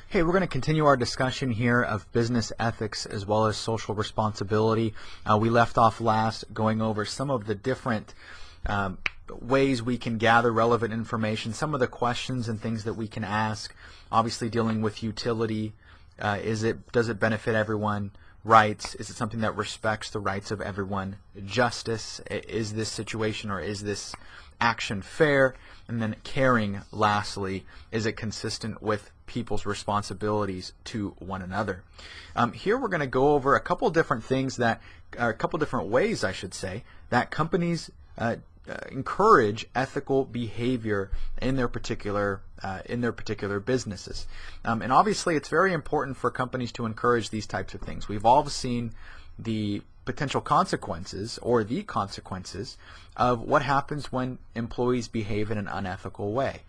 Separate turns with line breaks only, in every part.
Hey, we're going to continue our discussion here of business ethics as well as social responsibility. We left off last going over some of the different ways we can gather relevant information, some of the questions and things that we can ask, obviously dealing with utility. Does it benefit everyone? Rights, is it something that respects the rights of everyone? Justice, is this situation or is this action fair? And then caring, lastly, is it consistent with people's responsibilities to one another? Here we're going to go over a couple different things that are a couple different ways, I should say, that companies encourage ethical behavior in their particular businesses. And obviously it's very important for companies to encourage these types of things. We've all seen the potential consequences or the consequences of what happens when employees behave in an unethical way.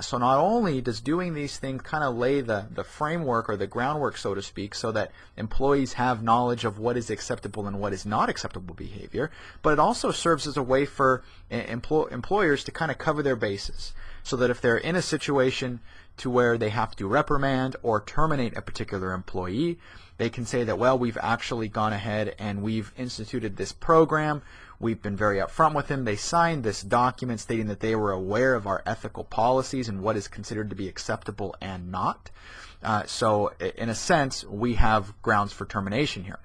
So not only does doing these things kind of lay the framework or the groundwork, so to speak, so that employees have knowledge of what is acceptable and what is not acceptable behavior, but it also serves as a way for employers to kind of cover their bases, so that if they're in a situation to where they have to reprimand or terminate a particular employee, they can say that, well, we've actually gone ahead and we've instituted this program. We've been very upfront with them. They signed this document stating that they were aware of our ethical policies and what is considered to be acceptable and not. So in a sense, we have grounds for termination here.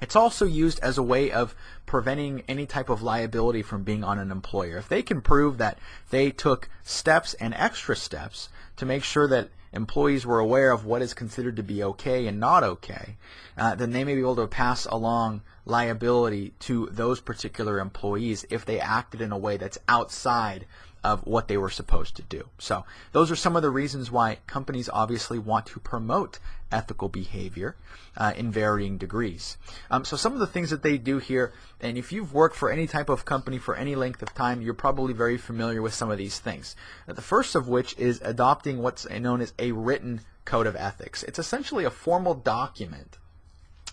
It's also used as a way of preventing any type of liability from being on an employer. If they can prove that they took steps and extra steps to make sure that employees were aware of what is considered to be okay and not okay, then they may be able to pass along liability to those particular employees if they acted in a way that's outside of what they were supposed to do. So those are some of the reasons why companies obviously want to promote ethical behavior in varying degrees. So some of the things that they do here, and if you've worked for any type of company for any length of time, you're probably very familiar with some of these things. The first of which is adopting what's known as a written code of ethics. It's essentially a formal document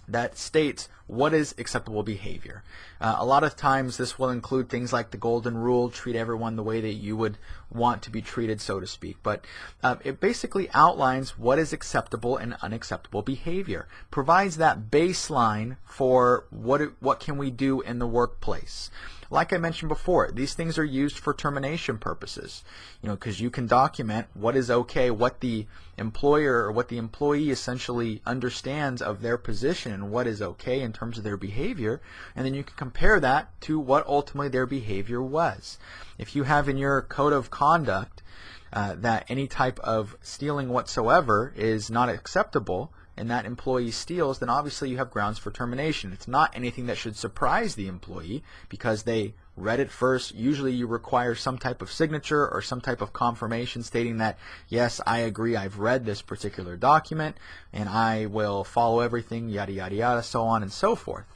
that states what is acceptable behavior. A lot of times this will include things like the golden rule, treat everyone the way that you would want to be treated, so to speak. But it basically outlines what is acceptable and unacceptable behavior, provides that baseline for what can we do in the workplace. Like I mentioned before, these things are used for termination purposes, because you can document what is okay, what the employer or what the employee essentially understands of their position and what is okay in terms of their behavior, and then you can compare that to what ultimately their behavior was. If you have in your code of conduct that any type of stealing whatsoever is not acceptable, and that employee steals, then obviously you have grounds for termination. It's not anything that should surprise the employee because they read it first. Usually you require some type of signature or some type of confirmation stating that, yes, I agree, I've read this particular document and I will follow everything, yada, yada, yada, so on and so forth.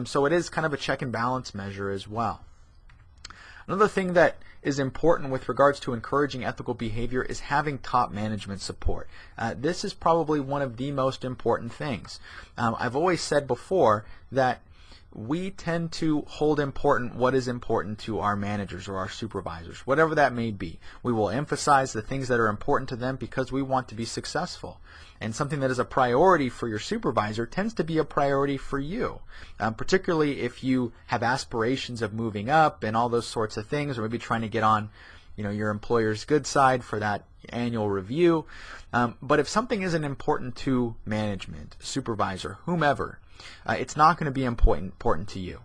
So it is kind of a check and balance measure as well. Another thing that is important with regards to encouraging ethical behavior is having top management support. This is probably one of the most important things. I've always said before that we tend to hold important what is important to our managers or our supervisors, whatever that may be. We will emphasize the things that are important to them because we want to be successful. And something that is a priority for your supervisor tends to be a priority for you, particularly if you have aspirations of moving up and all those sorts of things, or maybe trying to get on your employer's good side for that annual review. But if something isn't important to management, supervisor, whomever, it's not going to be important to you.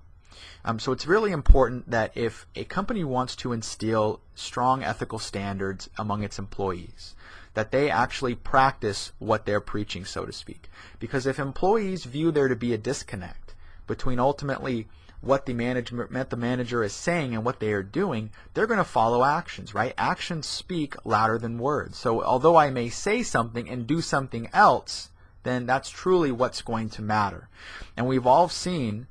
So it's really important that if a company wants to instill strong ethical standards among its employees, that they actually practice what they're preaching, so to speak. Because if employees view there to be a disconnect between ultimately what the manager is saying and what they are doing, they're going to follow actions, right? Actions speak louder than words. So although I may say something and do something else, then that's truly what's going to matter. And we've all seen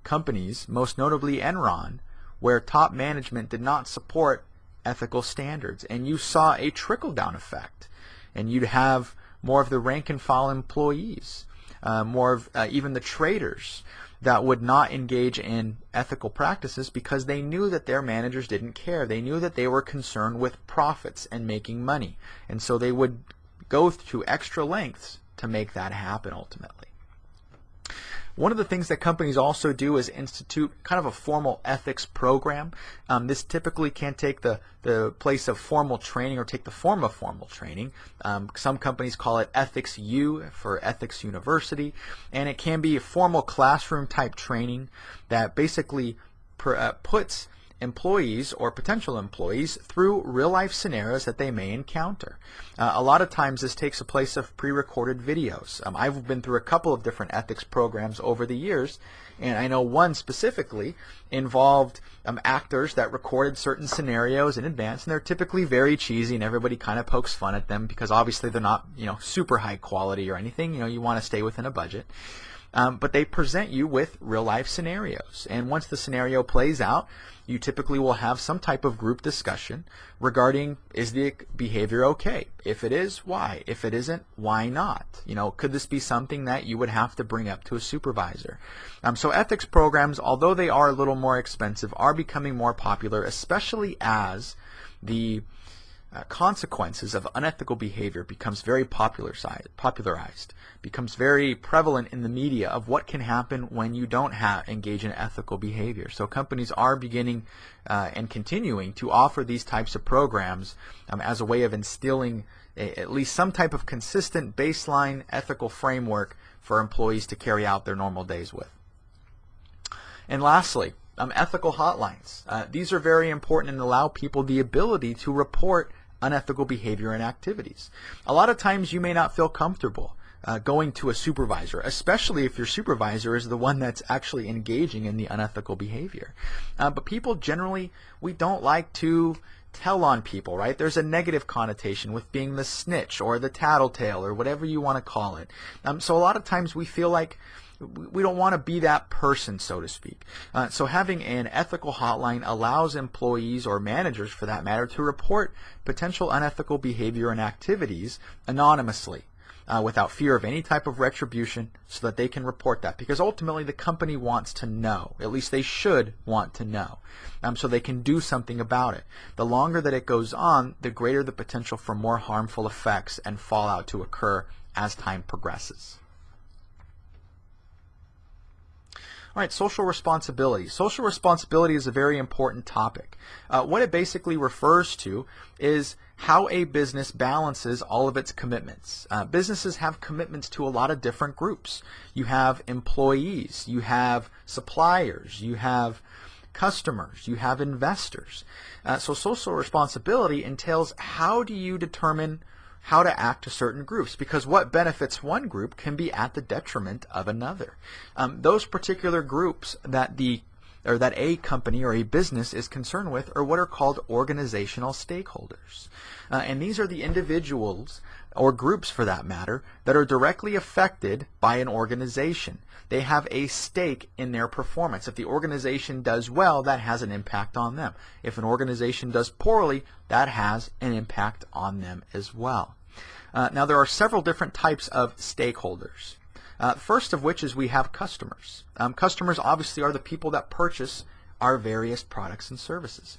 companies, most notably Enron, where top management did not support ethical standards, and you saw a trickle-down effect, and you'd have more of the rank-and-file employees, more of even the traders that would not engage in ethical practices because they knew that their managers didn't care. They knew that they were concerned with profits and making money, and so they would go to extra lengths to make that happen ultimately. One of the things that companies also do is institute kind of a formal ethics program. This typically can take the place of formal training or take the form of formal training. Some companies call it Ethics U for Ethics University, and it can be a formal classroom type training that basically puts employees or potential employees through real life scenarios that they may encounter. A lot of times this takes a place of pre-recorded videos. I've been through a couple of different ethics programs over the years, and I know one specifically involved actors that recorded certain scenarios in advance, and they're typically very cheesy and everybody kind of pokes fun at them because obviously they're not super high quality or anything. You want to stay within a budget. But they present you with real life scenarios, and once the scenario plays out, you typically will have some type of group discussion regarding, is the behavior okay? If it is, why? If it isn't, why not? Could this be something that you would have to bring up to a supervisor? So ethics programs, although they are a little more expensive, are becoming more popular, especially as the consequences of unethical behavior becomes very popularized, becomes very prevalent in the media of what can happen when you don't engage in ethical behavior. So companies are beginning and continuing to offer these types of programs as a way of instilling at least some type of consistent baseline ethical framework for employees to carry out their normal days with. And lastly, ethical hotlines. These are very important and allow people the ability to report unethical behavior and activities. A lot of times you may not feel comfortable going to a supervisor, especially if your supervisor is the one that's actually engaging in the unethical behavior. But people generally, we don't like to tell on people, right? There's a negative connotation with being the snitch or the tattletale or whatever you want to call it. So a lot of times we feel like we don't want to be that person, so to speak. So having an ethical hotline allows employees or managers, for that matter, to report potential unethical behavior and activities anonymously, without fear of any type of retribution, so that they can report that. Because ultimately the company wants to know, at least they should want to know, so they can do something about it. The longer that it goes on, the greater the potential for more harmful effects and fallout to occur as time progresses. All right, social responsibility. Social responsibility is a very important topic. What it basically refers to is how a business balances all of its commitments. Businesses have commitments to a lot of different groups. You have employees, you have suppliers, you have customers, you have investors. So social responsibility entails, how do you determine how to act to certain groups, because what benefits one group can be at the detriment of another. Those particular groups that a company or a business is concerned with are what are called organizational stakeholders. And these are the individuals, or groups for that matter, that are directly affected by an organization. They have a stake in their performance. If the organization does well, that has an impact on them. If an organization does poorly, that has an impact on them as well. Now there are several different types of stakeholders. First of which is we have customers. Customers obviously are the people that purchase our various products and services.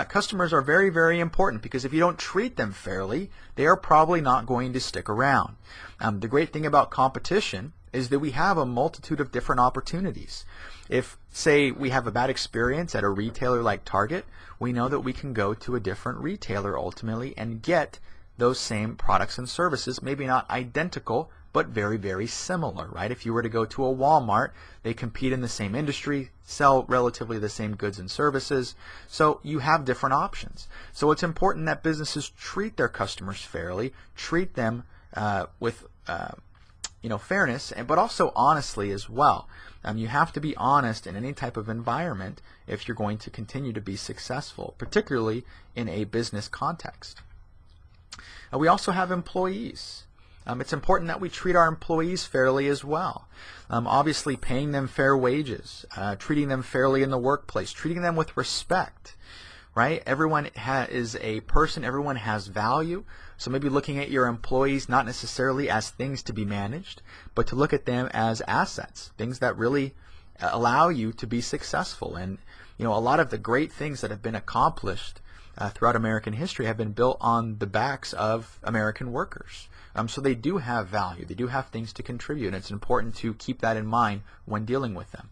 Customers are very, very important, because if you don't treat them fairly, they are probably not going to stick around. The great thing about competition is that we have a multitude of different opportunities. If, say, we have a bad experience at a retailer like Target, we know that we can go to a different retailer ultimately and get those same products and services, maybe not identical, but very, very similar, right? If you were to go to a Walmart, they compete in the same industry, sell relatively the same goods and services, so you have different options. So it's important that businesses treat their customers fairly, treat them with fairness, but also honestly as well. You have to be honest in any type of environment if you're going to continue to be successful, particularly in a business context. We also have employees. It's important that we treat our employees fairly as well. Obviously paying them fair wages, treating them fairly in the workplace, treating them with respect, right? Everyone is a person, everyone has value. So maybe looking at your employees not necessarily as things to be managed, but to look at them as assets, things that really allow you to be successful. And a lot of the great things that have been accomplished throughout American history have been built on the backs of American workers. So they do have value. They do have things to contribute, and it's important to keep that in mind when dealing with them.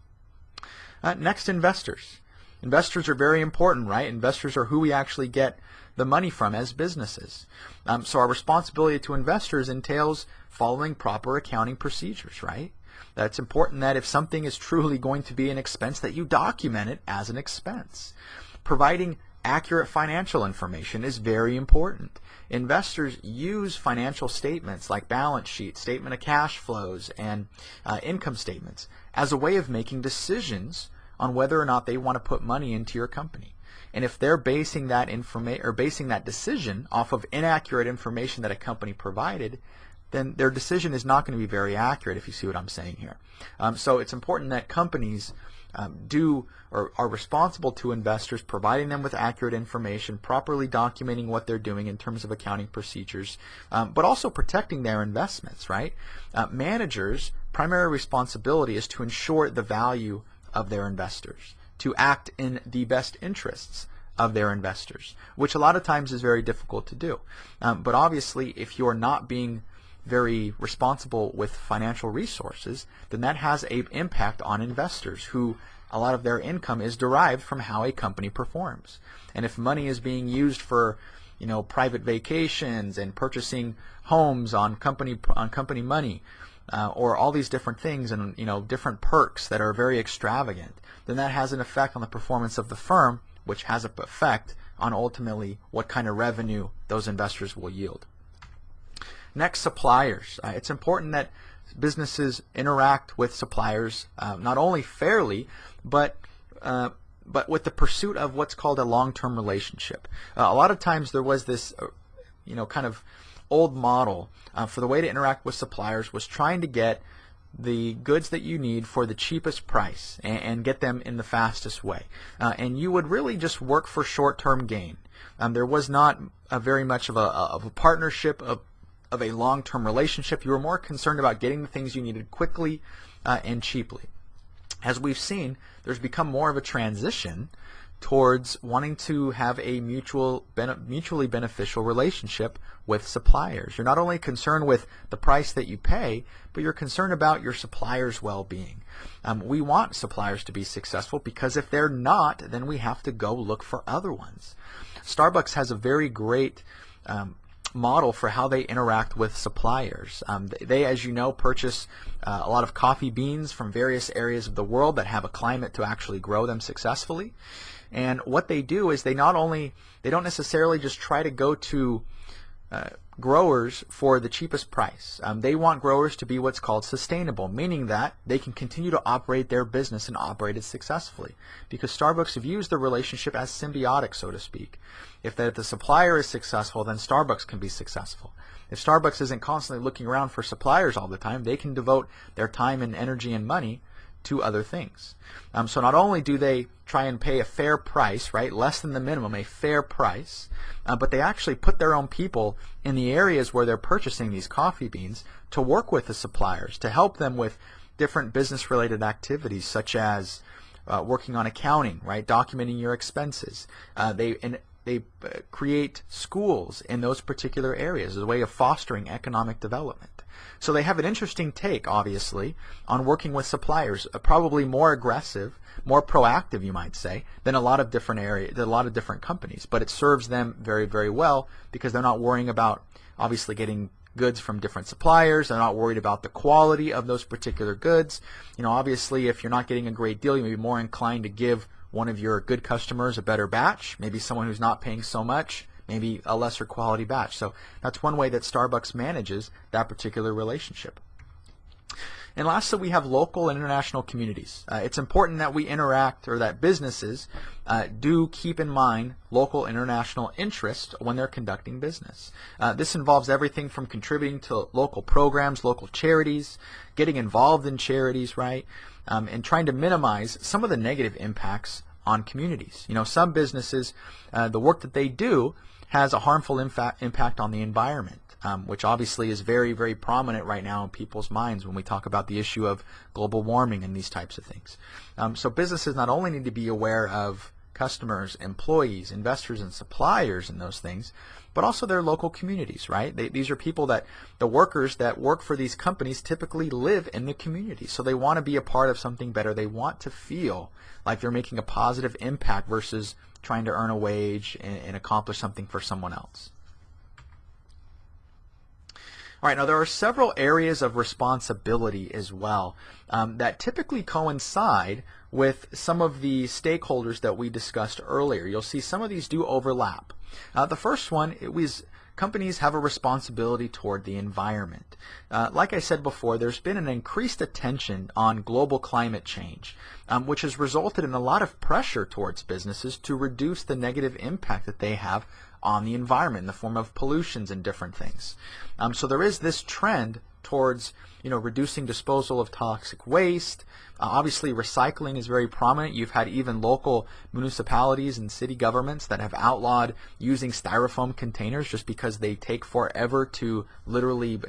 Next, investors. Investors are very important, right? Investors are who we actually get the money from as businesses. So our responsibility to investors entails following proper accounting procedures, right? That's important that if something is truly going to be an expense, that you document it as an expense. Providing accurate financial information is very important. Investors use financial statements like balance sheets, statement of cash flows, and income statements as a way of making decisions on whether or not they want to put money into your company. And if they're basing that decision off of inaccurate information that a company provided, then their decision is not going to be very accurate, if you see what I'm saying here. So it's important that companies are responsible to investors, providing them with accurate information, properly documenting what they're doing in terms of accounting procedures, but also protecting their investments, right? Managers' primary responsibility is to ensure the value of their investors, to act in the best interests of their investors, which a lot of times is very difficult to do. But obviously, if you're not being very responsible with financial resources, then that has an impact on investors, who a lot of their income is derived from how a company performs. And if money is being used for, private vacations and purchasing homes on company money, or all these different things and different perks that are very extravagant, then that has an effect on the performance of the firm, which has an effect on ultimately what kind of revenue those investors will yield. Next, suppliers. It's important that businesses interact with suppliers not only fairly, but with the pursuit of what's called a long-term relationship. A lot of times there was this, kind of old model for the way to interact with suppliers was trying to get the goods that you need for the cheapest price and get them in the fastest way. And you would really just work for short-term gain. There was not very much of a partnership of a long-term relationship. You were more concerned about getting the things you needed quickly and cheaply. As we've seen, there's become more of a transition towards wanting to have a mutually beneficial relationship with suppliers. You're not only concerned with the price that you pay, but you're concerned about your suppliers' well-being. We want suppliers to be successful, because if they're not, then we have to go look for other ones. Starbucks has a very great model for how they interact with suppliers. They, as you know, purchase a lot of coffee beans from various areas of the world that have a climate to actually grow them successfully. And what they do is they don't necessarily just try to go to growers for the cheapest price. They want growers to be what's called sustainable, meaning that they can continue to operate their business and operate it successfully. Because Starbucks views the relationship as symbiotic, so to speak. If the supplier is successful, then Starbucks can be successful. If Starbucks isn't constantly looking around for suppliers all the time, they can devote their time and energy and money to other things. So not only do they try and pay a fair price, right, less than the minimum, a fair price, but they actually put their own people in the areas where they're purchasing these coffee beans to work with the suppliers, to help them with different business-related activities, such as working on accounting, right, documenting your expenses. They create schools in those particular areas as a way of fostering economic development. So they have an interesting take, obviously, on working with suppliers, probably more aggressive, more proactive, you might say, than a lot of different companies. But it serves them very, very well, because they're not worrying about obviously getting goods from different suppliers. They're not worried about the quality of those particular goods. Obviously, if you're not getting a great deal, you may be more inclined to give one of your good customers a better batch, maybe someone who's not paying so much, maybe a lesser quality batch. So that's one way that Starbucks manages that particular relationship. And lastly, we have local and international communities. It's important that we interact, or that businesses do keep in mind local international interest when they're conducting business. This involves everything from contributing to local programs, local charities, getting involved in charities, right, and trying to minimize some of the negative impacts on communities. Some businesses, the work that they do has a harmful impact on the environment, which obviously is very, very prominent right now in people's minds when we talk about the issue of global warming and these types of things. So businesses not only need to be aware of customers, employees, investors, and suppliers and those things, but also their local communities, right? These are people that, the workers that work for these companies typically live in the community. So they want to be a part of something better. They want to feel like they're making a positive impact versus trying to earn a wage and accomplish something for someone else. All right, now there are several areas of responsibility as well that typically coincide with some of the stakeholders that we discussed earlier. You'll see some of these do overlap. The first one, it was companies have a responsibility toward the environment. Like I said before, there's been an increased attention on global climate change, which has resulted in a lot of pressure towards businesses to reduce the negative impact that they have on the environment in the form of pollutions and different things. So there is this trend towards reducing disposal of toxic waste. Obviously recycling is very prominent. You've had even local municipalities and city governments that have outlawed using styrofoam containers just because they take forever to literally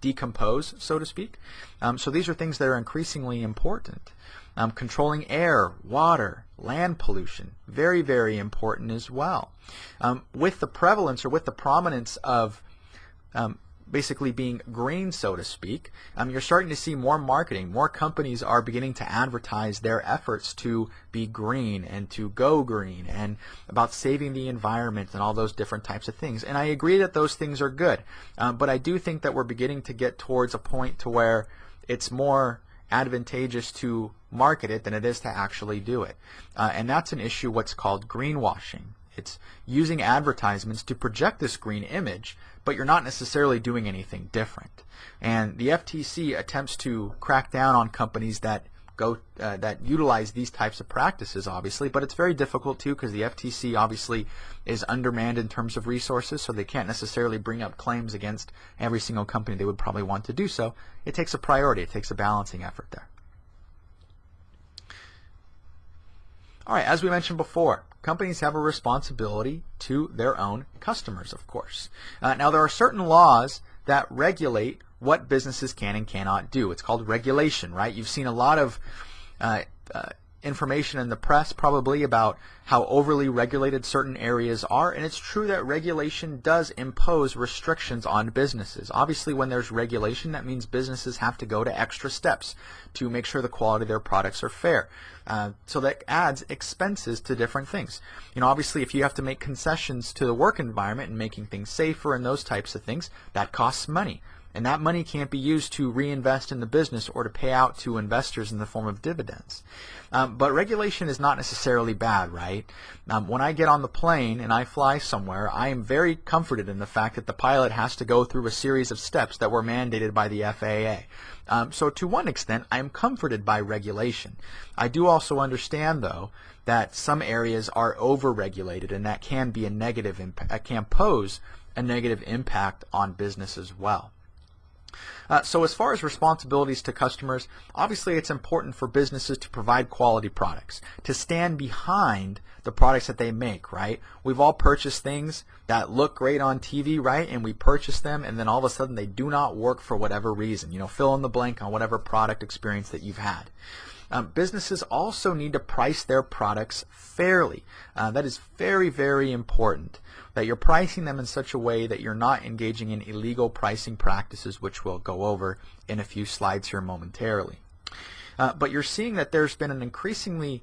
decompose, so to speak. So these are things that are increasingly important. Controlling air, water, land pollution, very, very important as well. With the prevalence or with the prominence of basically being green, so to speak, you're starting to see more marketing. More companies are beginning to advertise their efforts to be green and to go green and about saving the environment and all those different types of things. And I agree that those things are good, but I do think that we're beginning to get towards a point to where it's more advantageous to market it than it is to actually do it. And that's an issue what's called greenwashing. It's using advertisements to project this green image, but you're not necessarily doing anything different. And the FTC attempts to crack down on companies that that utilize these types of practices, obviously, but it's very difficult too because the FTC obviously is undermanned in terms of resources, so they can't necessarily bring up claims against every single company they would probably want to do so. It takes a priority, it takes a balancing effort there. All right, as we mentioned before, companies have a responsibility to their own customers, of course. Now, there are certain laws that regulate what businesses can and cannot do. It's called regulation, right? You've seen a lot of information in the press probably about how overly regulated certain areas are, and it's true that regulation does impose restrictions on businesses. Obviously, when there's regulation, that means businesses have to go to extra steps to make sure the quality of their products are fair. So that adds expenses to different things. Obviously, if you have to make concessions to the work environment and making things safer and those types of things, that costs money. And that money can't be used to reinvest in the business or to pay out to investors in the form of dividends. But regulation is not necessarily bad, right? When I get on the plane and I fly somewhere, I am very comforted in the fact that the pilot has to go through a series of steps that were mandated by the FAA. So to one extent, I am comforted by regulation. I do also understand, though, that some areas are over-regulated, and that can be a negative impact, can pose a negative impact on business as well. So as far as responsibilities to customers, obviously it's important for businesses to provide quality products, to stand behind the products that they make, right? We've all purchased things that look great on TV, right? And we purchase them, and then all of a sudden they do not work for whatever reason. Fill in the blank on whatever product experience that you've had. Businesses also need to price their products fairly. That is very, very important, that you're pricing them in such a way that you're not engaging in illegal pricing practices, which we'll go over in a few slides here momentarily. But you're seeing that there's been an increasingly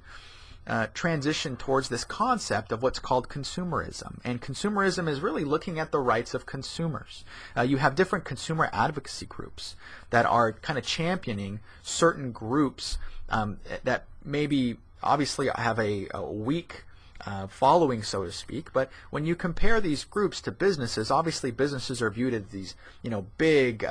transition towards this concept of what's called consumerism. And consumerism is really looking at the rights of consumers. You have different consumer advocacy groups that are kind of championing certain groups that maybe obviously have a weak following, so to speak, but when you compare these groups to businesses, obviously businesses are viewed as these, big,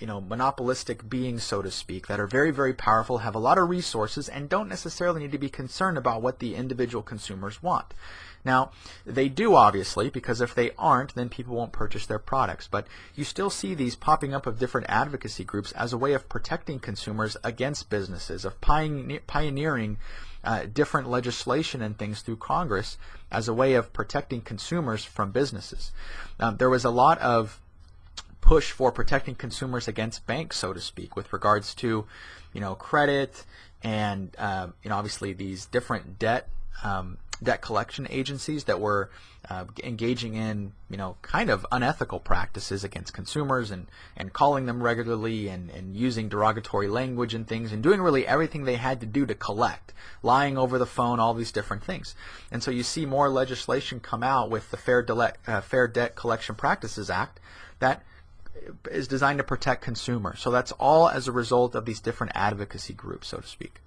monopolistic beings, so to speak, that are very, very powerful, have a lot of resources, and don't necessarily need to be concerned about what the individual consumers want. Now, they do, obviously, because if they aren't, then people won't purchase their products. But you still see these popping up of different advocacy groups as a way of protecting consumers against businesses, of pioneering different legislation and things through Congress as a way of protecting consumers from businesses. There was a lot of push for protecting consumers against banks, so to speak, with regards to, credit and, obviously these different debt debt collection agencies that were engaging in, kind of unethical practices against consumers and calling them regularly and using derogatory language and things and doing really everything they had to do to collect, lying over the phone, all these different things. And so you see more legislation come out with the Fair Debt Collection Practices Act that is designed to protect consumers. So that's all as a result of these different advocacy groups, so to speak.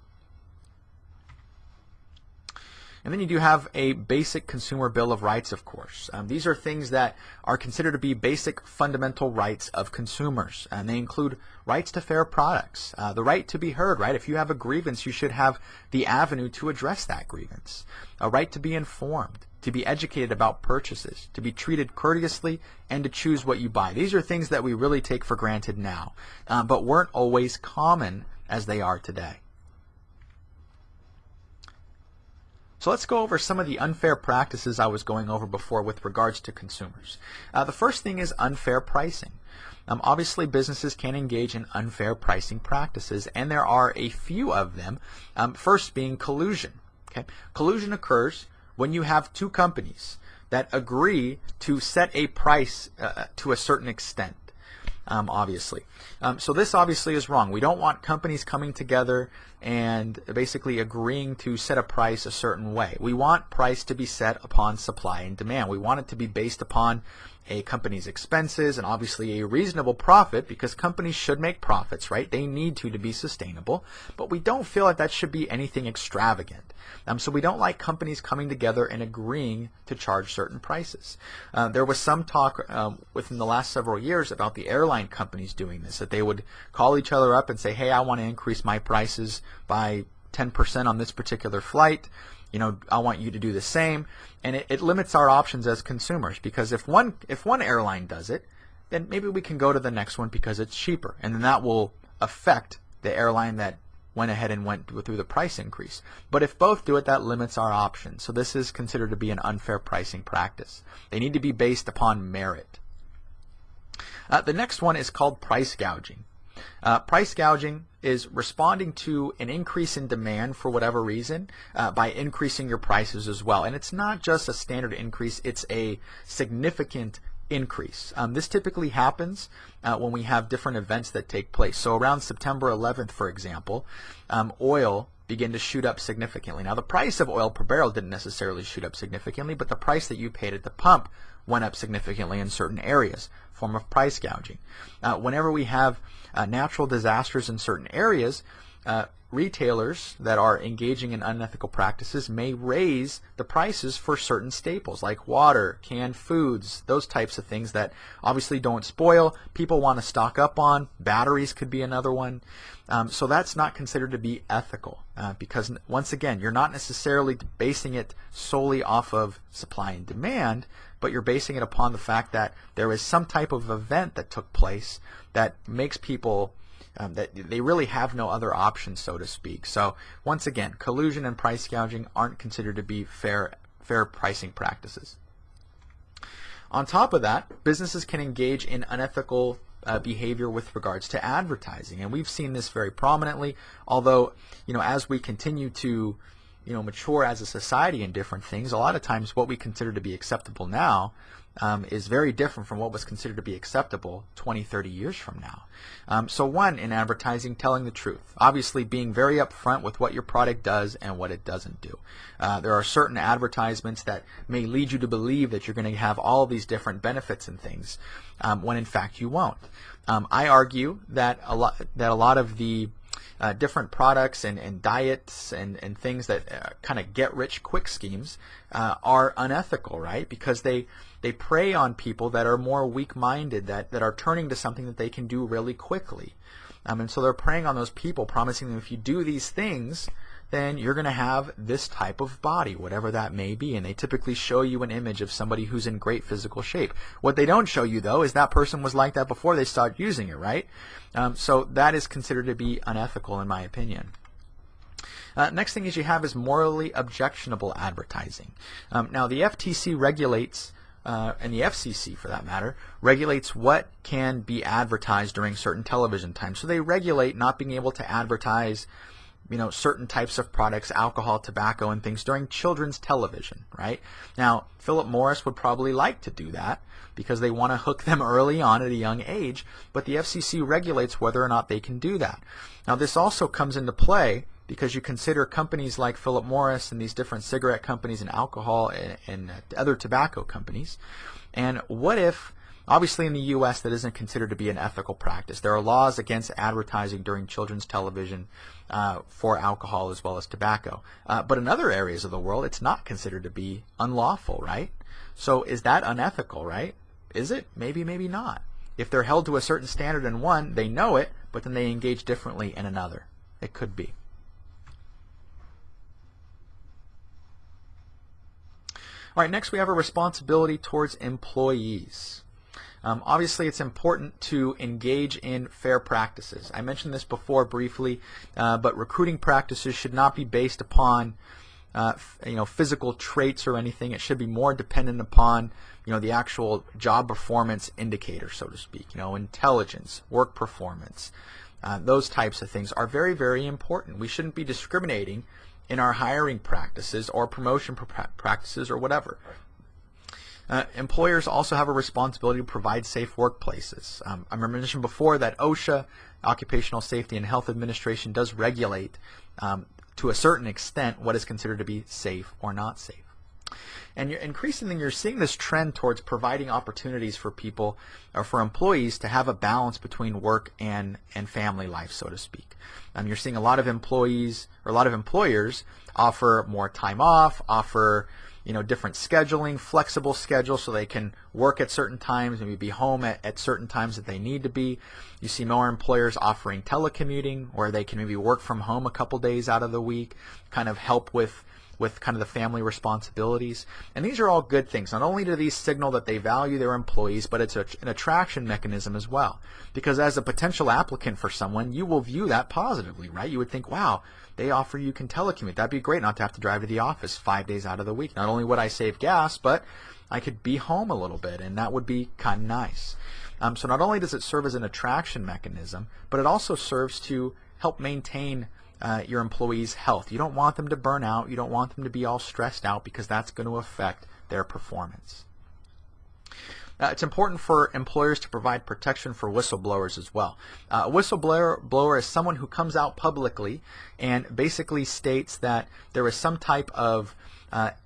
And then you do have a basic consumer bill of rights, of course. These are things that are considered to be basic fundamental rights of consumers. And they include rights to fair products, the right to be heard, right? If you have a grievance, you should have the avenue to address that grievance. A right to be informed, to be educated about purchases, to be treated courteously, and to choose what you buy. These are things that we really take for granted now, but weren't always common as they are today. So let's go over some of the unfair practices I was going over before with regards to consumers. The first thing is unfair pricing. Obviously, businesses can engage in unfair pricing practices, and there are a few of them. First being collusion. Okay? Collusion occurs when you have two companies that agree to set a price to a certain extent. Obviously. So this obviously is wrong. We don't want companies coming together and basically agreeing to set a price a certain way. We want price to be set upon supply and demand. We want it to be based upon a company's expenses and obviously a reasonable profit, because companies should make profits, right? They need to be sustainable, but we don't feel like that should be anything extravagant. So we don't like companies coming together and agreeing to charge certain prices. There was some talk within the last several years about the airline companies doing this, that they would call each other up and say, hey, I want to increase my prices by 10% on this particular flight. I want you to do the same. And it limits our options as consumers, because if one airline does it, then maybe we can go to the next one because it's cheaper. And then that will affect the airline that went ahead and went through the price increase. But if both do it, that limits our options. So this is considered to be an unfair pricing practice. They need to be based upon merit. The next one is called price gouging. Price gouging is responding to an increase in demand for whatever reason by increasing your prices as well. And it's not just a standard increase, it's a significant increase. This typically happens when we have different events that take place. So around September 11th, for example, oil began to shoot up significantly. Now the price of oil per barrel didn't necessarily shoot up significantly, but the price that you paid at the pump went up significantly in certain areas, form of price gouging. Whenever we have natural disasters in certain areas, retailers that are engaging in unethical practices may raise the prices for certain staples like water, canned foods, those types of things that obviously don't spoil, people want to stock up on. Batteries could be another one. So that's not considered to be ethical because, once again, you're not necessarily basing it solely off of supply and demand, but you're basing it upon the fact that there is some type of event that took place that makes people that they really have no other options, so to speak. So once again, collusion and price gouging aren't considered to be fair pricing practices. On top of that, businesses can engage in unethical behavior with regards to advertising, and we've seen this very prominently. Although, as we continue to mature as a society in different things, a lot of times what we consider to be acceptable now is very different from what was considered to be acceptable 20, 30 years from now. So one, in advertising, telling the truth. Obviously being very upfront with what your product does and what it doesn't do. There are certain advertisements that may lead you to believe that you're going to have all these different benefits and things when in fact you won't. I argue that a lot of the different products and diets and things that kind of get-rich-quick schemes are unethical, right? Because they prey on people that are more weak-minded, that are turning to something that they can do really quickly. And so they're preying on those people, promising them if you do these things, then you're going to have this type of body, whatever that may be. And they typically show you an image of somebody who's in great physical shape. What they don't show you, though, is that person was like that before they started using it, right? So that is considered to be unethical, in my opinion. Next thing you have is morally objectionable advertising. Now, the FTC regulates, and the FCC, for that matter, regulates what can be advertised during certain television times. So they regulate not being able to advertise certain types of products, alcohol, tobacco, and things during children's television, right? Now, Philip Morris would probably like to do that because they want to hook them early on at a young age, but the FCC regulates whether or not they can do that. Now, this also comes into play because you consider companies like Philip Morris and these different cigarette companies and alcohol and other tobacco companies. And what if, obviously in the U.S. that isn't considered to be an ethical practice. There are laws against advertising during children's television for alcohol as well as tobacco. But in other areas of the world, it's not considered to be unlawful, right? So is that unethical, right? Is it? Maybe, maybe not. If they're held to a certain standard in one, they know it, but then they engage differently in another. It could be. All right, next we have a responsibility towards employees. Obviously, it's important to engage in fair practices. I mentioned this before briefly, but recruiting practices should not be based upon physical traits or anything. It should be more dependent upon the actual job performance indicator, so to speak. Intelligence, work performance, those types of things are very, very important. We shouldn't be discriminating in our hiring practices or promotion practices or whatever. Employers also have a responsibility to provide safe workplaces. I mentioned before that OSHA, Occupational Safety and Health Administration, does regulate to a certain extent what is considered to be safe or not safe. And you're seeing this trend towards providing opportunities for people or for employees to have a balance between work and family life, so to speak. You're seeing a lot of employees or a lot of employers offer more time off, offer different scheduling, flexible schedules so they can work at certain times, maybe be home at certain times that they need to be. You see more employers offering telecommuting where they can maybe work from home a couple days out of the week, kind of help with kind of the family responsibilities. And these are all good things. Not only do these signal that they value their employees, but it's an attraction mechanism as well. Because as a potential applicant for someone, you will view that positively, right? You would think, wow, they offer you can telecommute. That'd be great not to have to drive to the office 5 days out of the week. Not only would I save gas, but I could be home a little bit, and that would be kind of nice. So not only does it serve as an attraction mechanism, but it also serves to help maintain your employees' health. You don't want them to burn out. You don't want them to be all stressed out because that's going to affect their performance. It's important for employers to provide protection for whistleblowers as well. A whistleblower is someone who comes out publicly and basically states that there is some type of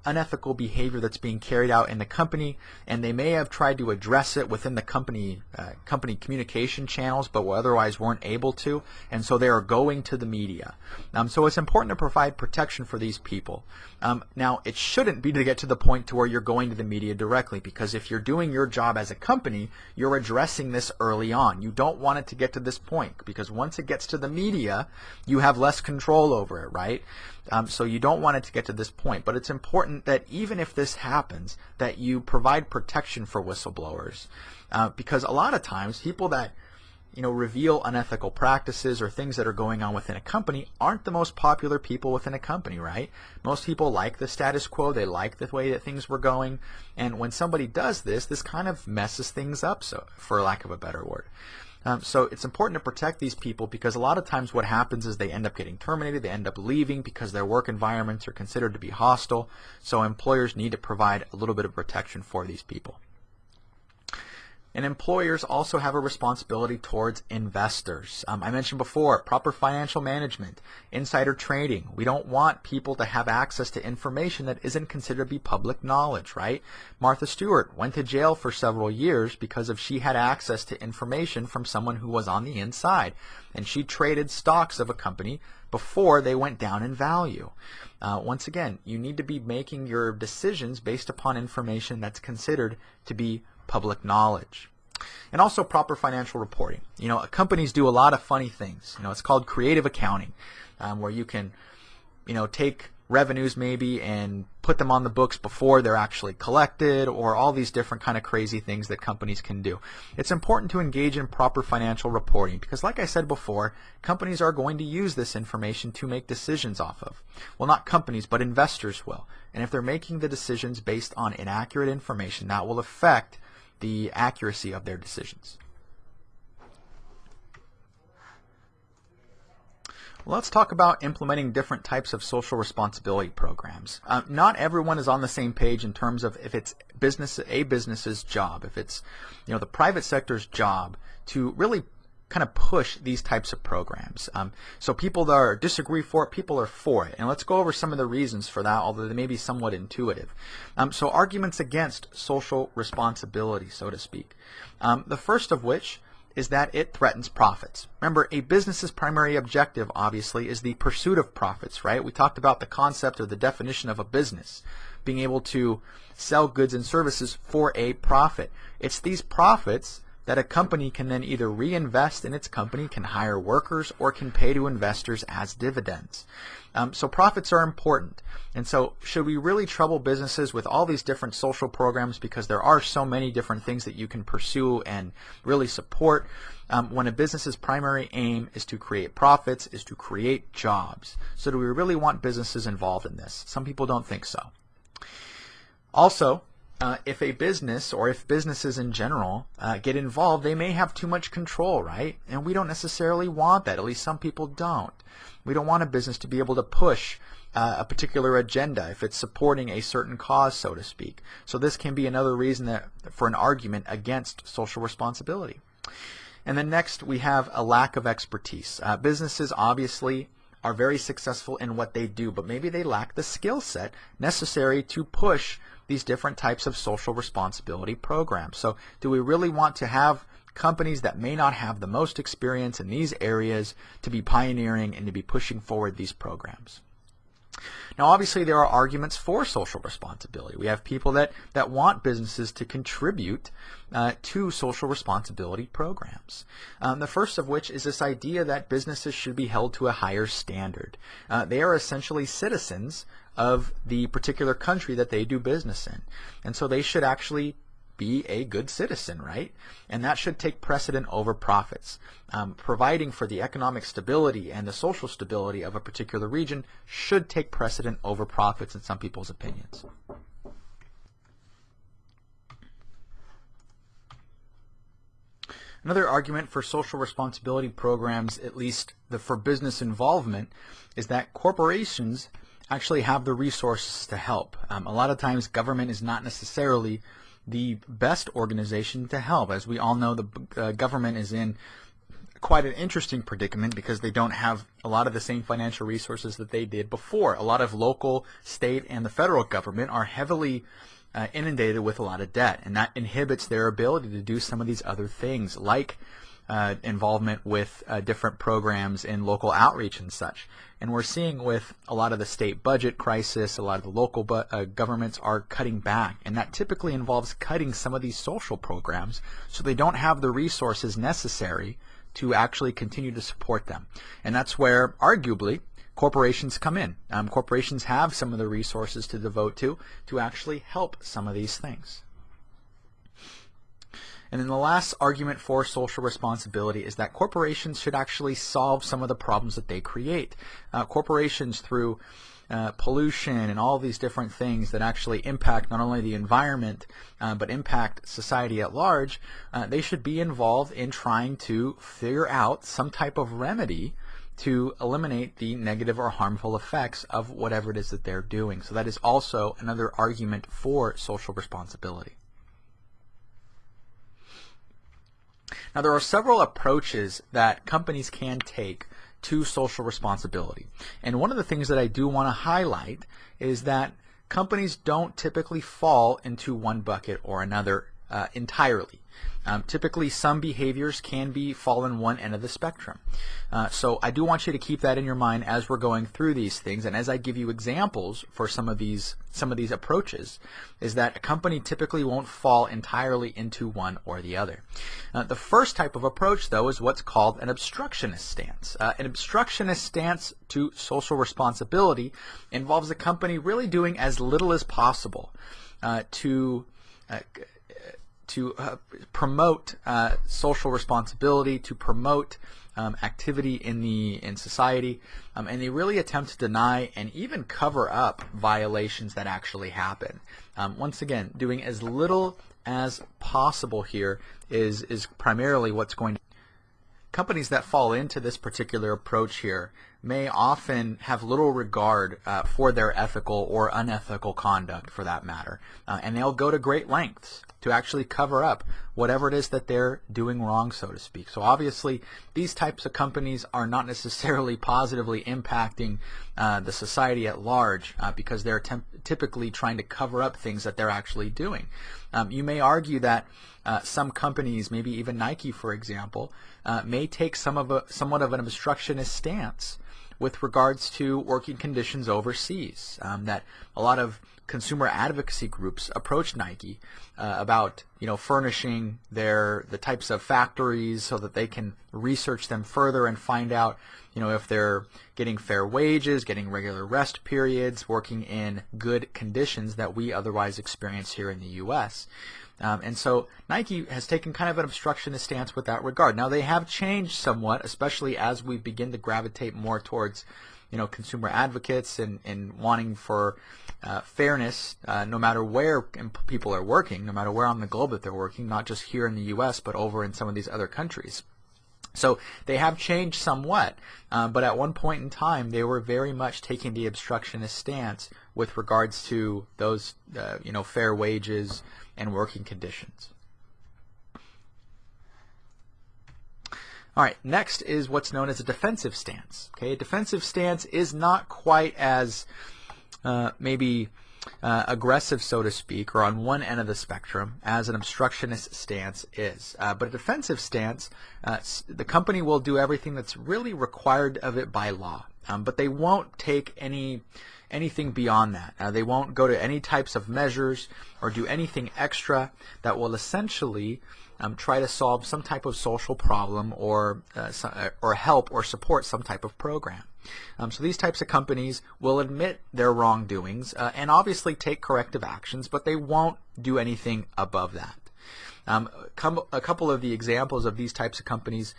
unethical behavior that's being carried out in the company, and they may have tried to address it within the company communication channels, but otherwise weren't able to, and so they are going to the media. So it's important to provide protection for these people. Now, it shouldn't be to get to the point to where you're going to the media directly, because if you're doing your job as a company, you're addressing this early on. You don't want it to get to this point, because once it gets to the media, you have less control over it, right? So you don't want it to get to this point, but it's important that even if this happens, that you provide protection for whistleblowers, because a lot of times people that reveal unethical practices or things that are going on within a company aren't the most popular people within a company, right? Most people like the status quo. They like the way that things were going, and when somebody does this kind of messes things up, so for lack of a better word. So it's important to protect these people, because a lot of times what happens is they end up getting terminated, they end up leaving because their work environments are considered to be hostile. So employers need to provide a little bit of protection for these people. And employers also have a responsibility towards investors. I mentioned before, proper financial management, insider trading. We don't want people to have access to information that isn't considered to be public knowledge, right? Martha Stewart went to jail for several years because she had access to information from someone who was on the inside. And she traded stocks of a company before they went down in value. Once again, you need to be making your decisions based upon information that's considered to be public knowledge. And also proper financial reporting. Companies do a lot of funny things. It's called creative accounting, where you can, take revenues maybe and put them on the books before they're actually collected, or all these different kind of crazy things that companies can do. It's important to engage in proper financial reporting because, like I said before, companies are going to use this information to make decisions off of. Well, not companies, but investors will. And if they're making the decisions based on inaccurate information, that will affect the accuracy of their decisions. Let's talk about implementing different types of social responsibility programs. Not everyone is on the same page in terms of if it's a business's job, if it's the private sector's job to really kind of push these types of programs. So people that are disagree for it, people are for it. And let's go over some of the reasons for that, although they may be somewhat intuitive. So arguments against social responsibility, so to speak. The first of which is that it threatens profits. Remember, a business's primary objective, obviously, is the pursuit of profits, right? We talked about the concept or the definition of a business, being able to sell goods and services for a profit. It's these profits that a company can then either reinvest in its company, can hire workers, or can pay to investors as dividends. So profits are important. And so should we really trouble businesses with all these different social programs because there are so many different things that you can pursue and really support when a business's primary aim is to create profits, is to create jobs? So do we really want businesses involved in this? Some people don't think so. Also, if a business or if businesses in general get involved, they may have too much control, right? And we don't necessarily want that. At least some people don't. We don't want a business to be able to push a particular agenda if it's supporting a certain cause, so to speak. So this can be another reason for an argument against social responsibility. And then next we have a lack of expertise. Businesses obviously are very successful in what they do, but maybe they lack the skill set necessary to push these different types of social responsibility programs. So do we really want to have companies that may not have the most experience in these areas to be pioneering and to be pushing forward these programs? Now obviously there are arguments for social responsibility. We have people that want businesses to contribute to social responsibility programs. The first of which is this idea that businesses should be held to a higher standard. They are essentially citizens of the particular country that they do business in. And so they should actually be a good citizen, right? And that should take precedent over profits. Providing for the economic stability and the social stability of a particular region should take precedent over profits in some people's opinions. Another argument for social responsibility programs, at least for business involvement, is that corporations actually have the resources to help. A lot of times government is not necessarily the best organization to help. As we all know, the government is in quite an interesting predicament because they don't have a lot of the same financial resources that they did before. A lot of local, state, and the federal government are heavily inundated with a lot of debt, and that inhibits their ability to do some of these other things like involvement with different programs in local outreach and such. And we're seeing with a lot of the state budget crisis, a lot of the local governments are cutting back, and that typically involves cutting some of these social programs so they don't have the resources necessary to actually continue to support them. And that's where arguably corporations come in. Corporations have some of the resources to devote to actually help some of these things. And then the last argument for social responsibility is that corporations should actually solve some of the problems that they create. Corporations, through pollution and all these different things that actually impact not only the environment but impact society at large, they should be involved in trying to figure out some type of remedy to eliminate the negative or harmful effects of whatever it is that they're doing. So that is also another argument for social responsibility. Now there are several approaches that companies can take to social responsibility. And one of the things that I do want to highlight is that companies don't typically fall into one bucket or another entirely. Typically some behaviors can fall in one end of the spectrum. So I do want you to keep that in your mind as we're going through these things, and as I give you examples for some of these approaches, is that a company typically won't fall entirely into one or the other. The first type of approach, though, is what's called an obstructionist stance. An obstructionist stance to social responsibility involves a company really doing as little as possible to promote social responsibility, to promote activity in society, and they really attempt to deny and even cover up violations that actually happen. Once again, doing as little as possible here is primarily what's going to. Companies that fall into this particular approach here may often have little regard for their ethical or unethical conduct, for that matter, and they'll go to great lengths to actually cover up whatever it is that they're doing wrong, so to speak. So obviously, these types of companies are not necessarily positively impacting the society at large because they're typically trying to cover up things that they're actually doing. You may argue that some companies, maybe even Nike, for example, may take somewhat of an obstructionist stance with regards to working conditions overseas. That a lot of consumer advocacy groups approach Nike about furnishing the types of factories so that they can research them further and find out if they're getting fair wages, getting regular rest periods, working in good conditions that we otherwise experience here in the U.S. And so Nike has taken kind of an obstructionist stance with that regard. Now they have changed somewhat, especially as we begin to gravitate more towards consumer advocates and wanting for fairness no matter where people are working, no matter where on the globe that they're working, not just here in the U.S. but over in some of these other countries. So they have changed somewhat, but at one point in time they were very much taking the obstructionist stance with regards to those fair wages and working conditions. All right, next is what's known as a defensive stance. Okay, a defensive stance is not quite as maybe aggressive, so to speak, or on one end of the spectrum as an obstructionist stance is. But a defensive stance, the company will do everything that's really required of it by law, but they won't take anything beyond that. They won't go to any types of measures or do anything extra that will essentially try to solve some type of social problem or help or support some type of program. So these types of companies will admit their wrongdoings and obviously take corrective actions, but they won't do anything above that. A couple of the examples of these types of companies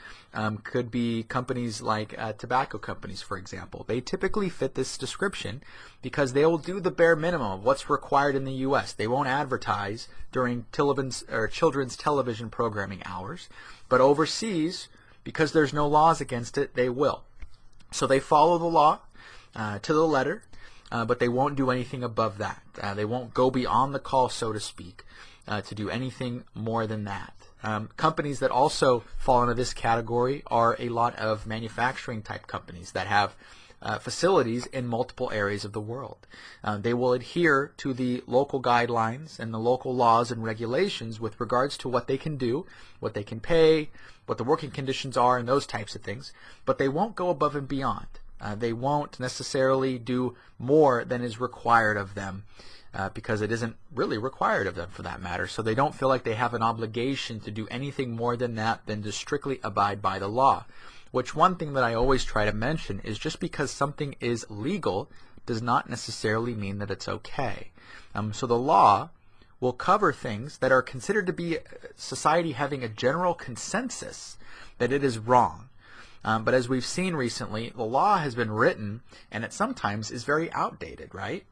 could be companies like tobacco companies, for example. They typically fit this description because they will do the bare minimum of what's required in the U.S. They won't advertise during children's television programming hours, but overseas, because there's no laws against it, they will. So they follow the law to the letter, but they won't do anything above that. They won't go beyond the call, so to speak, to do anything more than that. Companies that also fall into this category are a lot of manufacturing type companies that have facilities in multiple areas of the world. They will adhere to the local guidelines and the local laws and regulations with regards to what they can do, what they can pay, what the working conditions are, and those types of things, but they won't go above and beyond. They won't necessarily do more than is required of them because it isn't really required of them for that matter. So they don't feel like they have an obligation to do anything more than that than to strictly abide by the law. Which one thing that I always try to mention is just because something is legal does not necessarily mean that it's okay. So the law will cover things that are considered to be society having a general consensus that it is wrong. But as we've seen recently, the law has been written and it sometimes is very outdated, right?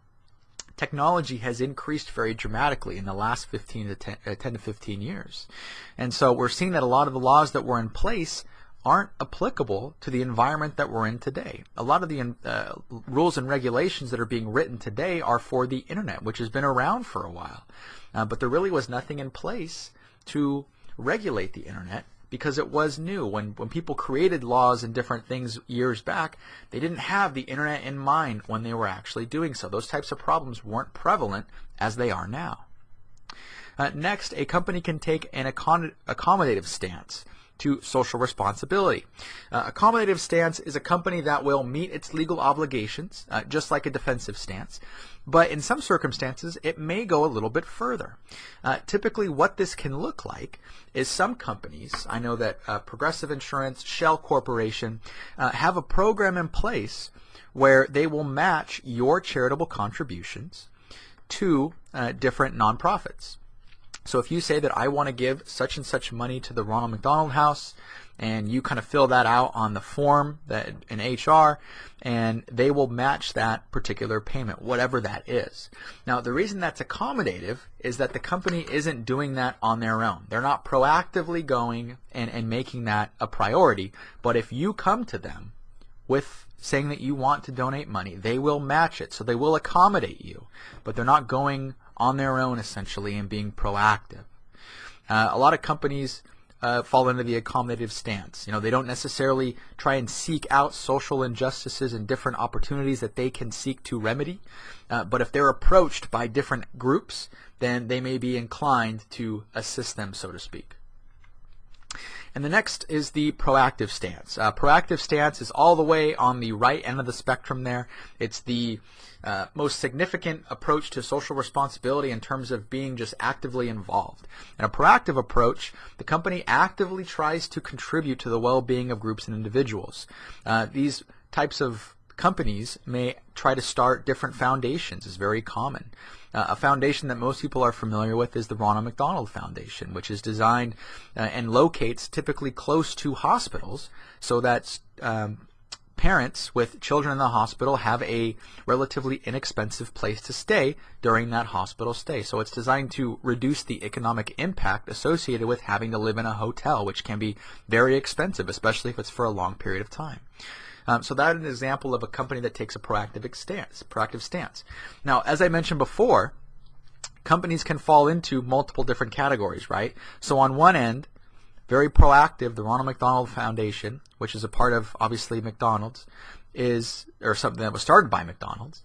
Technology has increased very dramatically in the last 10 to 15 years. And so we're seeing that a lot of the laws that were in place aren't applicable to the environment that we're in today. A lot of the rules and regulations that are being written today are for the internet, which has been around for a while. But there really was nothing in place to regulate the internet because it was new. When people created laws and different things years back, they didn't have the internet in mind when they were actually doing so. Those types of problems weren't prevalent as they are now. Next, a company can take an accommodative stance to social responsibility. Accommodative stance is a company that will meet its legal obligations, just like a defensive stance, but in some circumstances it may go a little bit further. Typically what this can look like is some companies, I know that Progressive Insurance, Shell Corporation, have a program in place where they will match your charitable contributions to different nonprofits. So if you say that I want to give such and such money to the Ronald McDonald House, and you kind of fill that out on the form that in HR, and they will match that particular payment, whatever that is. Now, the reason that's accommodative is that the company isn't doing that on their own. They're not proactively going and making that a priority. But if you come to them with saying that you want to donate money, they will match it. So they will accommodate you, but they're not going on their own essentially and being proactive. A lot of companies fall into the accommodative stance. They don't necessarily try and seek out social injustices and different opportunities that they can seek to remedy, but if they're approached by different groups, then they may be inclined to assist them, so to speak. And the next is the proactive stance. Proactive stance is all the way on the right end of the spectrum there. It's the most significant approach to social responsibility in terms of being just actively involved. In a proactive approach, the company actively tries to contribute to the well-being of groups and individuals. These types of companies may try to start different foundations. It's very common. A foundation that most people are familiar with is the Ronald McDonald Foundation, which is designed and locates typically close to hospitals so that parents with children in the hospital have a relatively inexpensive place to stay during that hospital stay. So it's designed to reduce the economic impact associated with having to live in a hotel, which can be very expensive, especially if it's for a long period of time. So that is an example of a company that takes a proactive stance. Now, as I mentioned before, companies can fall into multiple different categories, right? So on one end, very proactive, the Ronald McDonald Foundation, which is a part of, obviously, McDonald's, or something that was started by McDonald's,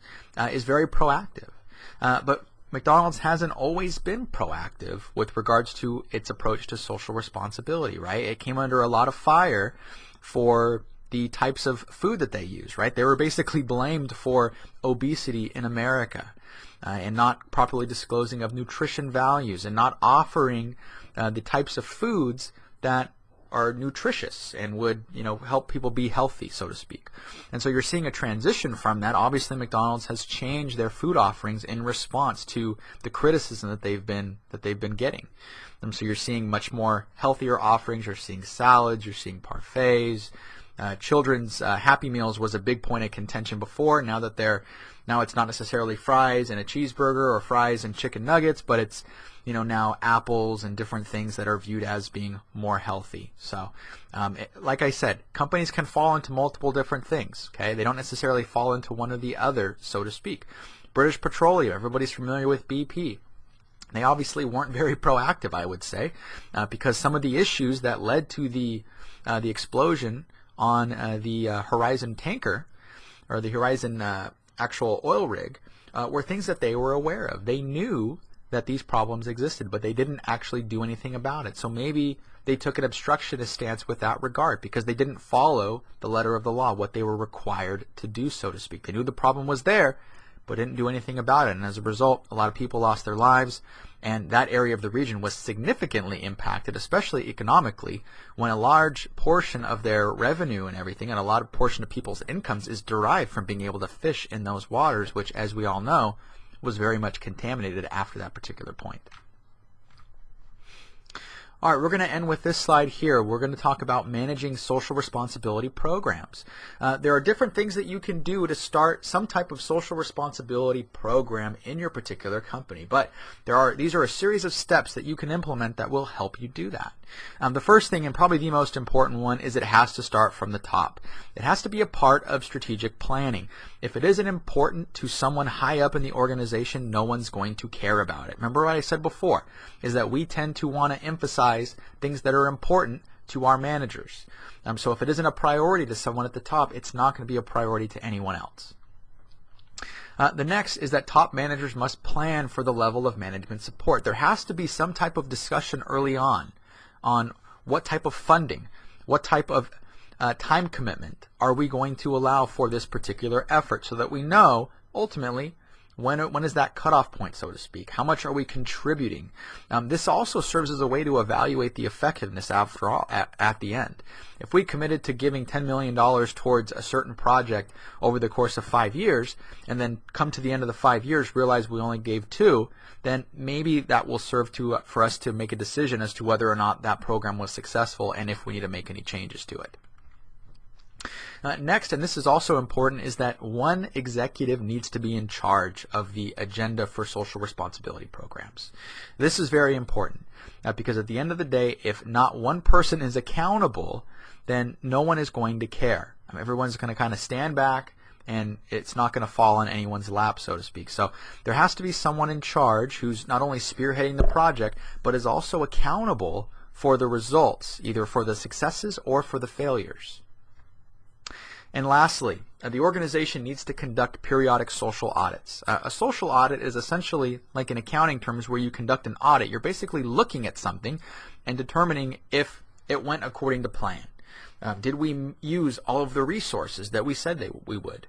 is very proactive. But McDonald's hasn't always been proactive with regards to its approach to social responsibility, right? It came under a lot of fire for the types of food that they use, right? They were basically blamed for obesity in America and not properly disclosing of nutrition values and not offering the types of foods that are nutritious and would, help people be healthy, so to speak. And so you're seeing a transition from that. Obviously, McDonald's has changed their food offerings in response to the criticism that they've been getting. And so you're seeing much more healthier offerings. You're seeing salads. You're seeing parfaits. Children's Happy Meals was a big point of contention before. Now it's not necessarily fries and a cheeseburger or fries and chicken nuggets, but it's now apples and different things that are viewed as being more healthy. So like I said, companies can fall into multiple different things. Okay, they don't necessarily fall into one or the other, so to speak. British Petroleum, everybody's familiar with BP. They obviously weren't very proactive, I would say, because some of the issues that led to the explosion on the Horizon tanker, or the Horizon actual oil rig, were things that they were aware of. They knew that these problems existed, but they didn't actually do anything about it. So maybe they took an obstructionist stance with that regard because they didn't follow the letter of the law, what they were required to do, so to speak. They knew the problem was there, but didn't do anything about it. And as a result, a lot of people lost their lives, and that area of the region was significantly impacted, especially economically, when a large portion of their revenue and everything, and a lot of portion of people's incomes is derived from being able to fish in those waters, which, as we all know, was very much contaminated after that particular point. All right, we're going to end with this slide here. We're going to talk about managing social responsibility programs. There are different things that you can do to start some type of social responsibility program in your particular company, but these are a series of steps that you can implement that will help you do that. The first thing, and probably the most important one, is it has to start from the top. It has to be a part of strategic planning. If it isn't important to someone high up in the organization, no one's going to care about it. Remember what I said before, is that we tend to want to emphasize things that are important to our managers. So if it isn't a priority to someone at the top, it's not going to be a priority to anyone else. The next is that top managers must plan for the level of management support. There has to be some type of discussion early on what type of funding, what type of time commitment are we going to allow for this particular effort, so that we know ultimately when is that cutoff point, so to speak. How much are we contributing? This also serves as a way to evaluate the effectiveness after all at the end. If we committed to giving $10 million towards a certain project over the course of 5 years, and then come to the end of the 5 years realize we only gave 2, then maybe that will serve for us to make a decision as to whether or not that program was successful and if we need to make any changes to it. Next, and this is also important, is that one executive needs to be in charge of the agenda for social responsibility programs. This is very important because at the end of the day, if not one person is accountable, then no one is going to care. Everyone's going to kind of stand back, and it's not going to fall on anyone's lap, so to speak. So there has to be someone in charge who's not only spearheading the project, but is also accountable for the results, either for the successes or for the failures. And lastly, the organization needs to conduct periodic social audits. A social audit is essentially like in accounting terms where you conduct an audit. You're basically looking at something and determining if it went according to plan. Did we use all of the resources that we said we would?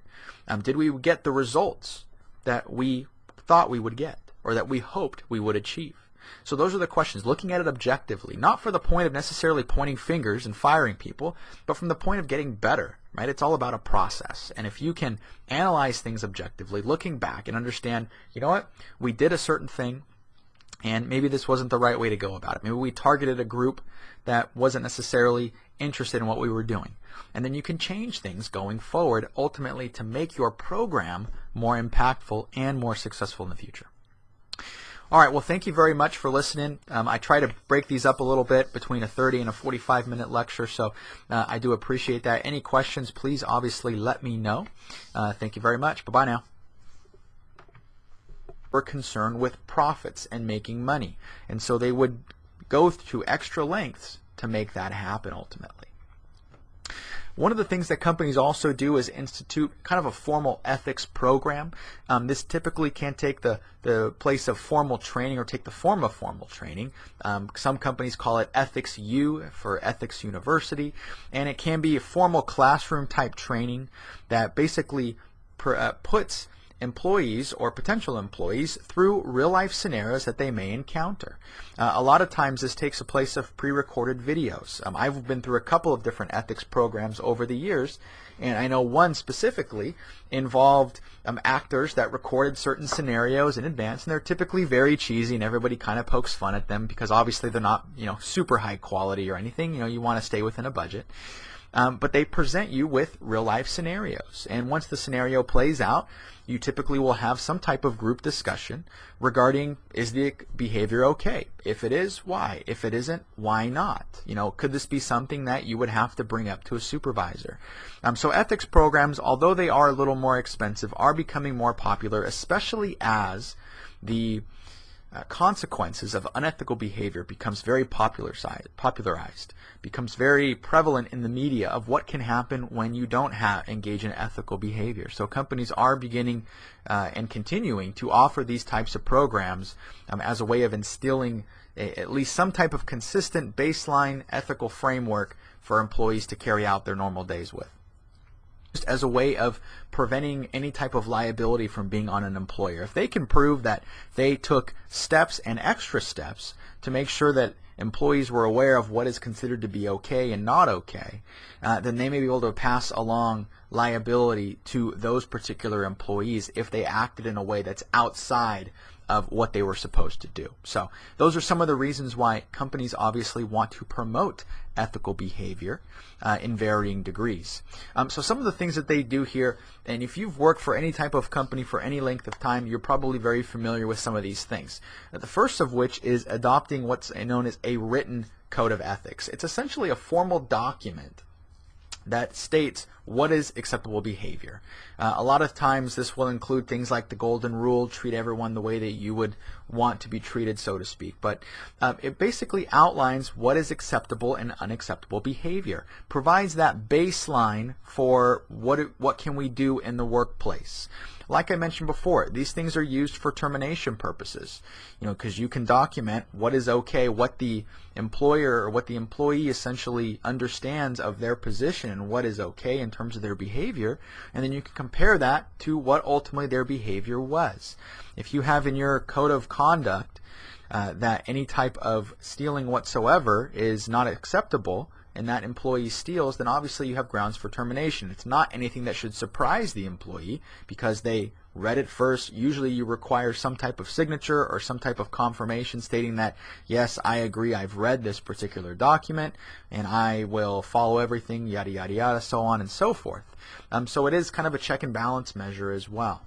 Did we get the results that we thought we would get or that we hoped we would achieve? So those are the questions, looking at it objectively, not for the point of necessarily pointing fingers and firing people, but from the point of getting better, right? It's all about a process. And if you can analyze things objectively, looking back and understand, you know what, we did a certain thing, and maybe this wasn't the right way to go about it. Maybe we targeted a group that wasn't necessarily interested in what we were doing. And then you can change things going forward, ultimately to make your program more impactful and more successful in the future. All right, well, thank you very much for listening. I try to break these up a little bit between a 30 and a 45-minute lecture, so I do appreciate that. Any questions, please obviously let me know. Thank you very much. Bye-bye now. We're concerned with profits and making money, and so they would go to extra lengths to make that happen ultimately. One of the things that companies also do is institute kind of a formal ethics program. This typically can take the place of formal training or take the form of formal training. Some companies call it Ethics U for Ethics University, and it can be a formal classroom type training that basically puts employees or potential employees through real life scenarios that they may encounter. A lot of times this takes a place of pre-recorded videos. I've been through a couple of different ethics programs over the years, and I know one specifically involved actors that recorded certain scenarios in advance, and they're typically very cheesy and everybody kind of pokes fun at them because obviously they're not, super high quality or anything. You want to stay within a budget. But they present you with real life scenarios, and once the scenario plays out, you typically will have some type of group discussion regarding, is the behavior okay? If it is, why? If it isn't, why not? Could this be something that you would have to bring up to a supervisor? So ethics programs, although they are a little more expensive, are becoming more popular, especially as the consequences of unethical behavior becomes very popularized, becomes very prevalent in the media of what can happen when you don't engage in ethical behavior. So companies are beginning and continuing to offer these types of programs as a way of instilling at least some type of consistent baseline ethical framework for employees to carry out their normal days with, just as a way of preventing any type of liability from being on an employer. If they can prove that they took steps and extra steps to make sure that employees were aware of what is considered to be okay and not okay, then they may be able to pass along liability to those particular employees if they acted in a way that's outside of what they were supposed to do. So those are some of the reasons why companies obviously want to promote ethical behavior in varying degrees. So some of the things that they do here, and if you've worked for any type of company for any length of time, you're probably very familiar with some of these things. The first of which is adopting what's known as a written code of ethics. It's essentially a formal document that states what is acceptable behavior. A lot of times this will include things like the golden rule, treat everyone the way that you would want to be treated, so to speak. But it basically outlines what is acceptable and unacceptable behavior, provides that baseline for what can we do in the workplace. Like I mentioned before, these things are used for termination purposes, because you can document what is okay, what the employer or what the employee essentially understands of their position and what is okay in terms of their behavior, and then you can compare that to what ultimately their behavior was. If you have in your code of conduct that any type of stealing whatsoever is not acceptable, and that employee steals, then obviously you have grounds for termination. It's not anything that should surprise the employee because they read it first. Usually you require some type of signature or some type of confirmation stating that, yes, I agree, I've read this particular document and I will follow everything, yada, yada, yada, so on and so forth. So it is kind of a check and balance measure as well.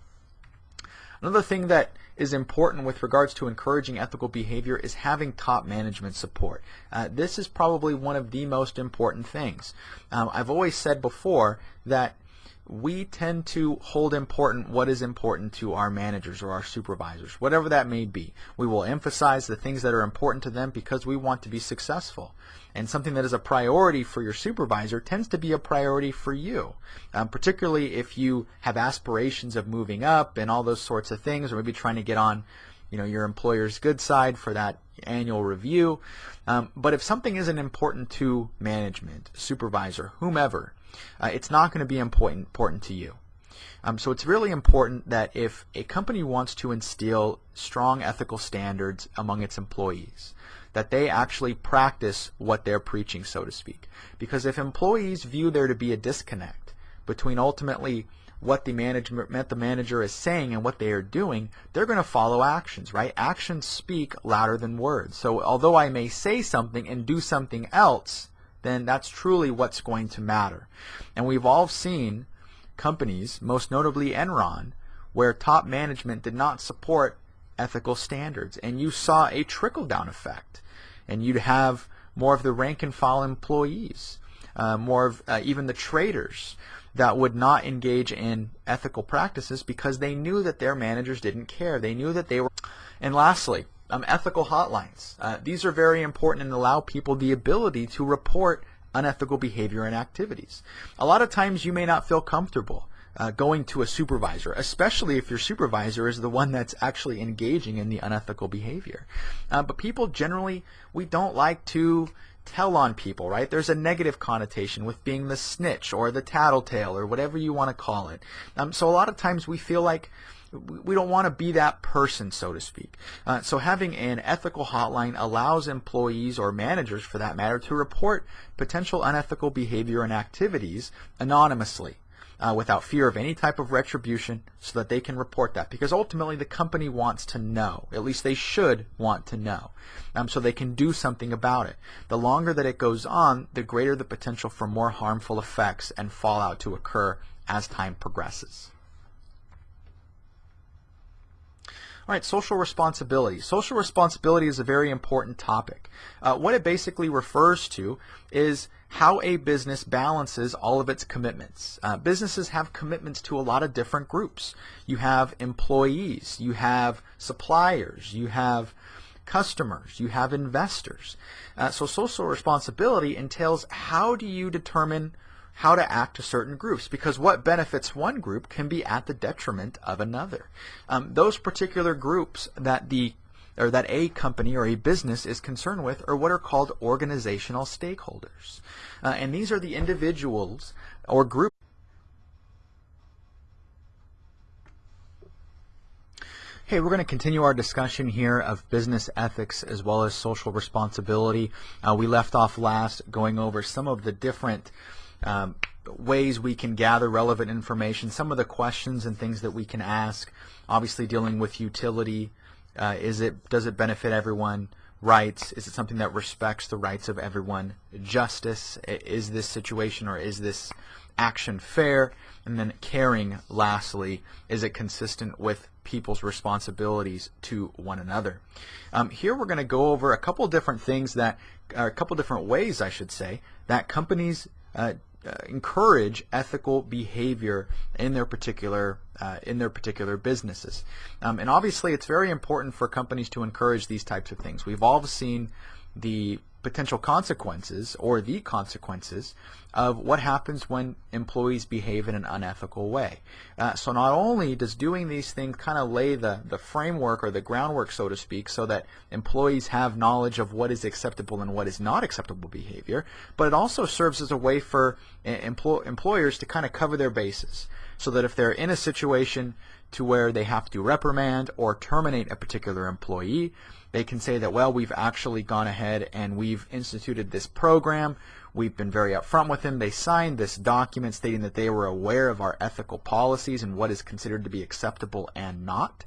Another thing that is important with regards to encouraging ethical behavior is having top management support. This is probably one of the most important things. I've always said before that we tend to hold important what is important to our managers or our supervisors, whatever that may be. We will emphasize the things that are important to them because we want to be successful. And something that is a priority for your supervisor tends to be a priority for you, particularly if you have aspirations of moving up and all those sorts of things, or maybe trying to get on your employer's good side for that annual review. But if something isn't important to management, supervisor, whomever, it's not going to be important to you. So it's really important that if a company wants to instill strong ethical standards among its employees, that they actually practice what they're preaching, so to speak. Because if employees view there to be a disconnect between ultimately what the manager is saying and what they are doing, they're going to follow actions, right? Actions speak louder than words. So although I may say something and do something else, then that's truly what's going to matter. And we've all seen companies, most notably Enron, where top management did not support ethical standards, and you saw a trickle-down effect. And you'd have more of the rank-and-file employees, more of even the traders that would not engage in ethical practices because they knew that their managers didn't care. They knew that they were. And lastly, ethical hotlines. These are very important and allow people the ability to report unethical behavior and activities. A lot of times you may not feel comfortable going to a supervisor, especially if your supervisor is the one that's actually engaging in the unethical behavior. But people generally, we don't like to tell on people, right? There's a negative connotation with being the snitch or the tattletale or whatever you want to call it. So a lot of times we feel like we don't want to be that person, so to speak. So having an ethical hotline allows employees or managers, for that matter, to report potential unethical behavior and activities anonymously, without fear of any type of retribution, so that they can report that. Because ultimately the company wants to know, at least they should want to know, so they can do something about it. The longer that it goes on, the greater the potential for more harmful effects and fallout to occur as time progresses. All right, social responsibility. Social responsibility is a very important topic. What it basically refers to is how a business balances all of its commitments. Businesses have commitments to a lot of different groups. You have employees, you have suppliers, you have customers, you have investors. So social responsibility entails how do you determine how to act to certain groups, because what benefits one group can be at the detriment of another. Those particular groups that a company or a business is concerned with are what are called organizational stakeholders. And these are the individuals or groups. Hey, we're going to continue our discussion here of business ethics as well as social responsibility. We left off last going over some of the different ways we can gather relevant information, some of the questions and things that we can ask, obviously dealing with utility. Does it benefit everyone? Rights, is it something that respects the rights of everyone? Justice, is this situation or is this action fair? And then caring, lastly, is it consistent with people's responsibilities to one another? Here we're going to go over a couple different things that, or a couple different ways, I should say, that companies encourage ethical behavior in their particular businesses. And obviously it's very important for companies to encourage these types of things. We've all seen the potential consequences or the consequences of what happens when employees behave in an unethical way. So not only does doing these things kind of lay the framework or the groundwork, so to speak, so that employees have knowledge of what is acceptable and what is not acceptable behavior, but it also serves as a way for employers to kind of cover their bases, so that if they're in a situation to where they have to reprimand or terminate a particular employee, they can say that, well, we've actually gone ahead and we've instituted this program. We've been very upfront with them. They signed this document stating that they were aware of our ethical policies and what is considered to be acceptable and not.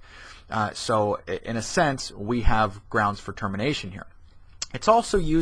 So in a sense, we have grounds for termination here. It's also used